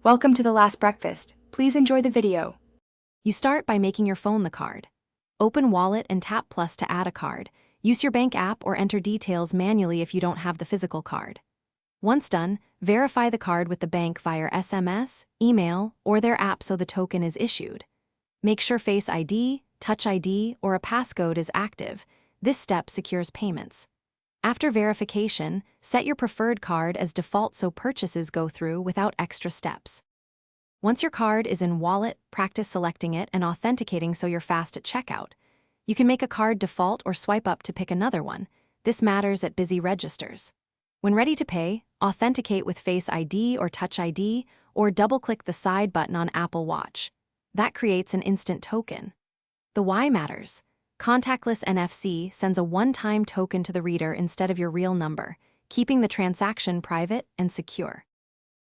Welcome to the last breakfast. Please enjoy the video. You start by making your phone the card. Open Wallet and tap Plus to add a card. Use your bank app or enter details manually if you don't have the physical card. Once done, verify the card with the bank via SMS, email, or their app so the token is issued. Make sure Face ID, Touch ID, or a passcode is active. This step secures payments. After verification, set your preferred card as default so purchases go through without extra steps. Once your card is in Wallet, practice selecting it and authenticating so you're fast at checkout. You can make a card default or swipe up to pick another one. This matters at busy registers. When ready to pay, authenticate with Face ID or Touch ID, or double-click the side button on Apple Watch. That creates an instant token. The why matters. Contactless NFC sends a one-time token to the reader instead of your real number, keeping the transaction private and secure.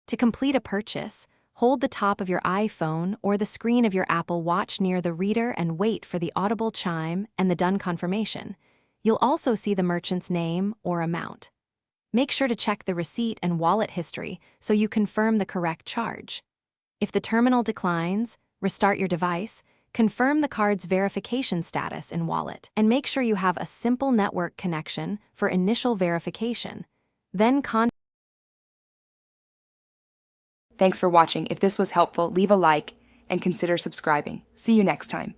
To complete a purchase, hold the top of your iPhone or the screen of your Apple Watch near the reader and wait for the audible chime and the done confirmation. You'll also see the merchant's name or amount. Make sure to check the receipt and wallet history so you confirm the correct charge. If the terminal declines, restart your device, confirm the card's verification status in Wallet, and make sure you have a simple network connection for initial verification. Then Thanks for watching. If this was helpful, leave a like and consider subscribing. See you next time.